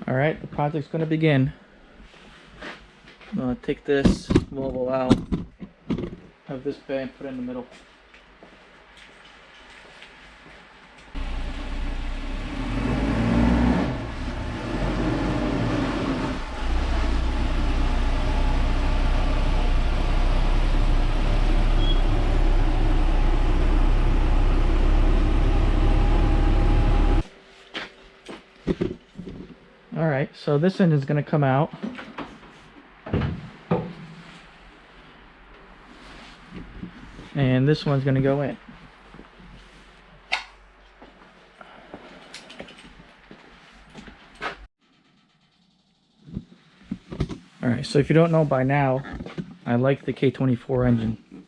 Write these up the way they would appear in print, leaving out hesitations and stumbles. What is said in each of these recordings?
Alright, the project's going to begin. I'm going to take this Volvo out, have this bay and put it in the middle. Alright, so this end is going to come out. And this one's going to go in. Alright, so if you don't know by now, I like the K24 engine.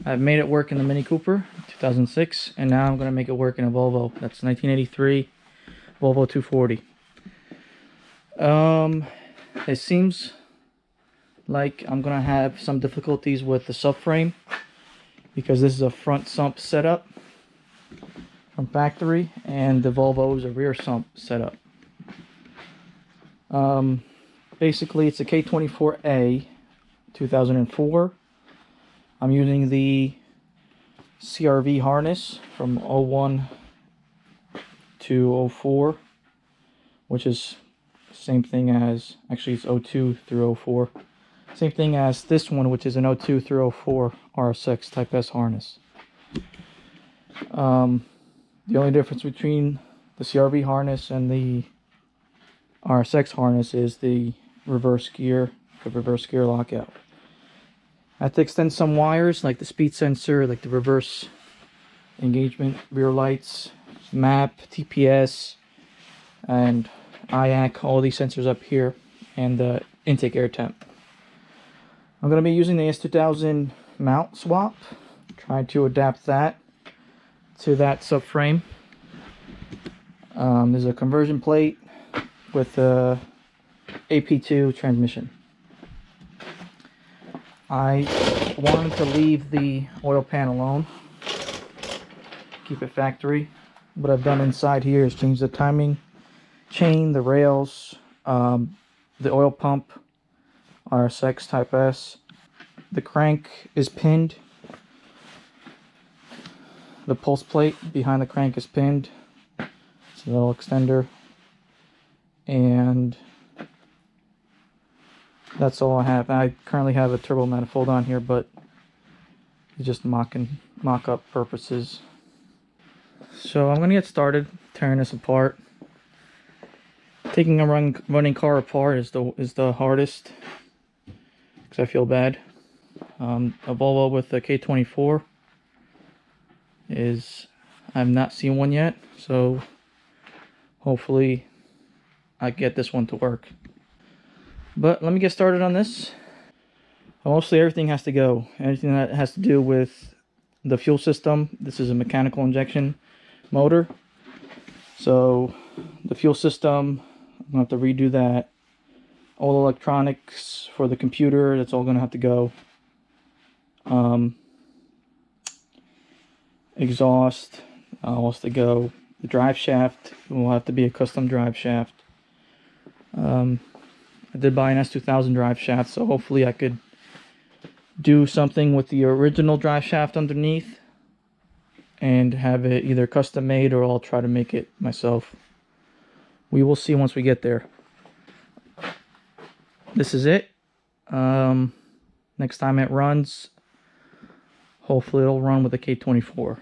I've made it work in the Mini Cooper 2006, and now I'm going to make it work in a Volvo. That's 1983 Volvo 240. It seems like I'm going to have some difficulties with the subframe because this is a front sump setup from factory, and the Volvo is a rear sump setup. Basically, it's a K24A 2004. I'm using the CRV harness from 01 to 04, which is same thing as, actually it's 02 through 04. Same thing as this one, which is an 02 through 04 RSX Type S harness. The only difference between the CRV harness and the RSX harness is the reverse gear lockout. I have to extend some wires like the speed sensor, like the reverse engagement, rear lights, map, TPS, and IAC, all these sensors up here, and the intake air temp. I'm going to be using the S2000 mount swap, trying to adapt that to that subframe. There's a conversion plate with a AP2 transmission. I wanted to leave the oil pan alone, keep it factory. What I've done inside here is change the timing chain, the rails, the oil pump, RSX Type S. The crank is pinned. The pulse plate behind the crank is pinned. It's a little extender. And that's all I have. I currently have a turbo manifold on here, but it's just mock-up purposes. So I'm going to get started tearing this apart. Taking a running car apart is the hardest because I feel bad. A Volvo with a K24 is, I've not seen one yet, so hopefully I get this one to work. But let me get started on this. Mostly everything has to go. Anything that has to do with the fuel system. This is a mechanical injection motor, so the fuel system, I'm gonna have to redo that. All the electronics for the computer, that's all gonna have to go. Exhaust all has to go. The drive shaft will have to be a custom drive shaft. I did buy an S2000 drive shaft, so hopefully I could do something with the original drive shaft underneath and have it either custom made, or I'll try to make it myself. We will see once we get there. This is it. Next time it runs, hopefully it'll run with a K24.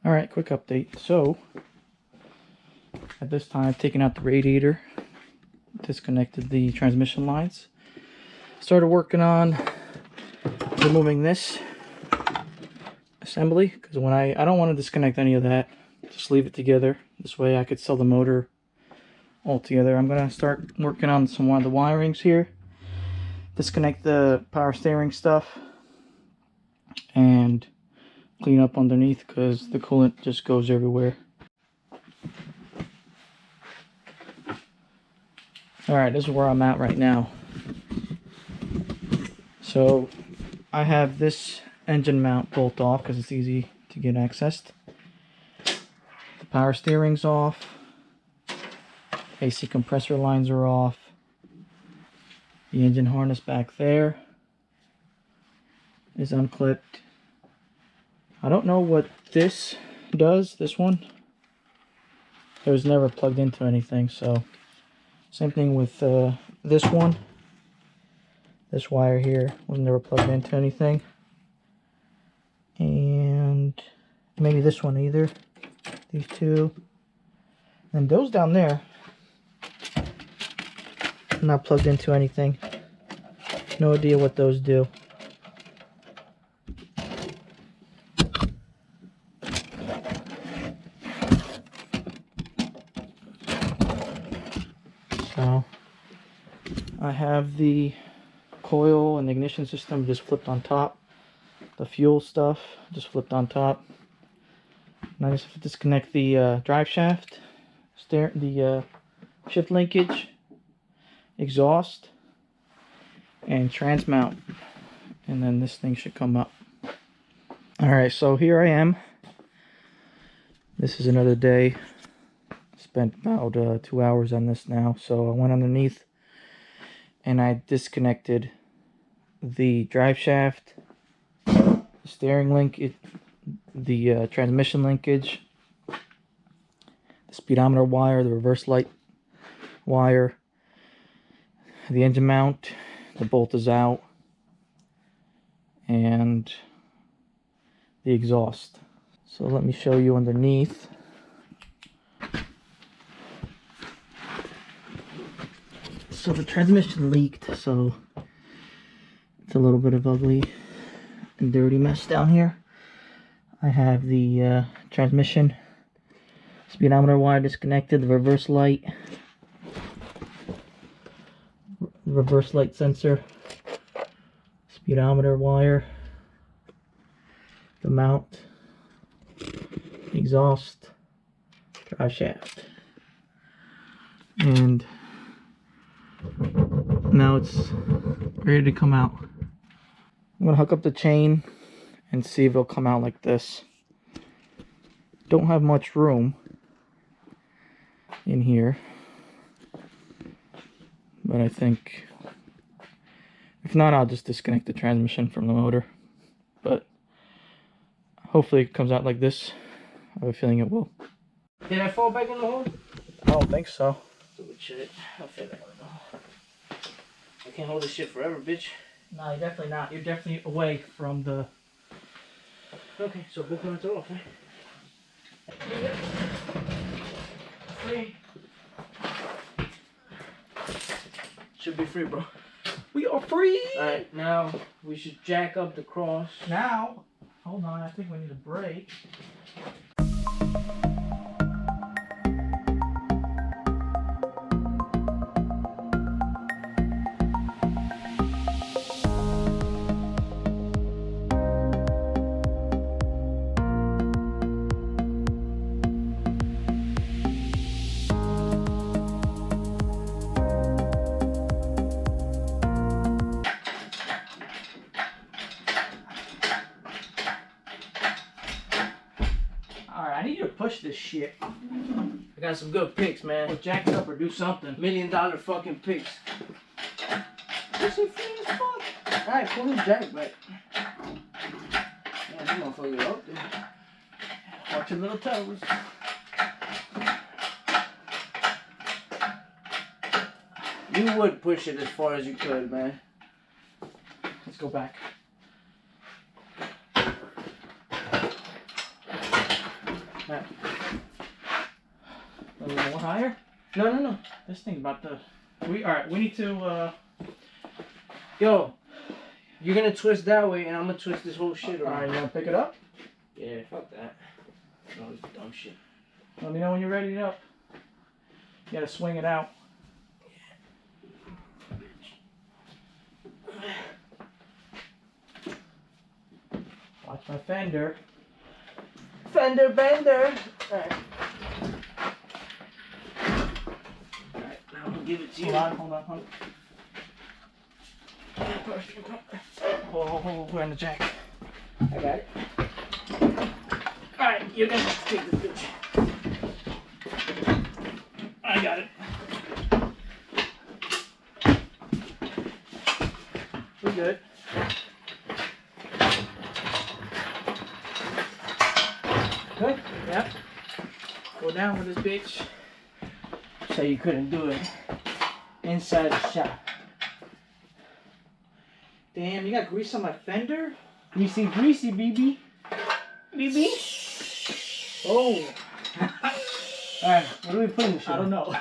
Alright, quick update. So, at this time I've taken out the radiator, disconnected the transmission lines, started working on removing this assembly, because when I don't want to disconnect any of that, just leave it together. This way I could sell the motor all together. I'm going to start working on some of the wirings here, disconnect the power steering stuff, and clean up underneath because the coolant just goes everywhere. Alright, this is where I'm at right now. So I have this engine mount bolt off because it's easy to get accessed. The power steering's off. AC compressor lines are off. The engine harness back there is unclipped. I don't know what this does, this one. It was never plugged into anything, so same thing with this one. This wire here was never plugged into anything. And maybe this one either. These two. And those down there, not plugged into anything. No idea what those do. So I have the coil and the ignition system just flipped on top. The fuel stuff just flipped on top. And I just have to disconnect the drive shaft, the shift linkage, exhaust, and trans mount, and then this thing should come up. Alright, so here I am. This is another day. Spent about 2 hours on this now. So I went underneath and I disconnected the drive shaft, the steering link, the transmission linkage, the speedometer wire, the reverse light wire, the engine mount. The bolt is out, and the exhaust. So let me show you underneath. So the transmission leaked, so it's a little bit of ugly and dirty mess down here. I have the transmission speedometer wire disconnected, the reverse light sensor, speedometer wire, the mount, exhaust, drive shaft, and now it's ready to come out. I'm gonna hook up the chain and see if it'll come out like this. Don't have much room in here, but I think if not, I'll just disconnect the transmission from the motor. But hopefully it comes out like this. I have a feeling it will. Did I fall back in the hole? I don't think so. Stupid shit. I'll figure that one out. I can't hold this shit forever, bitch. No, you're definitely not. You're definitely away from the... Okay, so both points are off, right? Free. Should be free, bro. We are free! Alright, now we should jack up the cross. Now, hold on, I think we need a break. Alright, I need you to push this shit. I got some good picks, man. Or jack it up or do something. $1 million fucking picks. This is free as fuck. Alright, pull this jack back. Yeah, this motherfucker up there. Watch your little toes. You would push it as far as you could, man. Let's go back. Now, a little more higher? No. This thing about to... Alright, we need to... Yo, you're gonna twist that way, and I'm gonna twist this whole shit around. Alright, you wanna pick it up? Yeah, fuck that. All this dumb shit. Let me know when you're ready up. You gotta swing it out. Watch my fender. Fender bender. Alright. Alright, now I'm gonna give it to you. Hold on. Hold, we're on the jack. I got it. Alright, you're gonna have to take this bitch. I got it. good. Good? Yep. Go down with this bitch. So you couldn't do it inside the shop. Damn, you got grease on my fender? Greasy, BB. BB? Oh. Alright, what do we put in the shop? I don't know.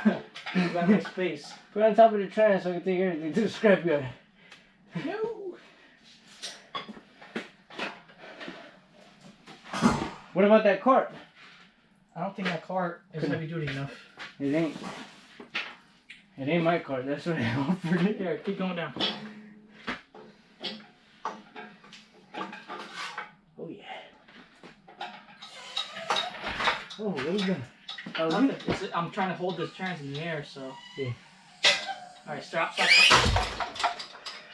You got no space. Put it on top of the trash so I can take everything to the scrapyard. No. What about that cart? I don't think that cart is heavy duty enough. It ain't. It ain't my cart. That's what I offered it. Here, keep going down. Oh yeah. Oh, what are you doing? Oh, Nothing. I'm trying to hold this trans in the air, so. Yeah. Alright, stop.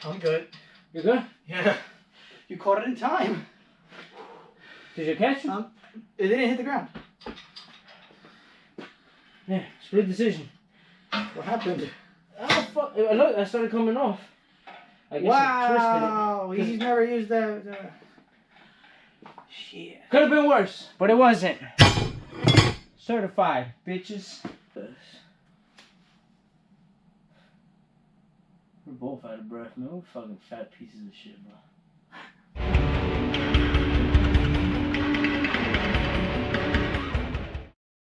I'm good. You good? Yeah. You caught it in time. Did you catch it? It didn't hit the ground. Yeah, split decision. What happened? Oh fuck! Look, I started coming off. I guess Wow, I twisted it. he's never used that. Shit. Could have been worse, but it wasn't. Certified, bitches. We're both out of breath, man. We're fucking fat pieces of shit, bro.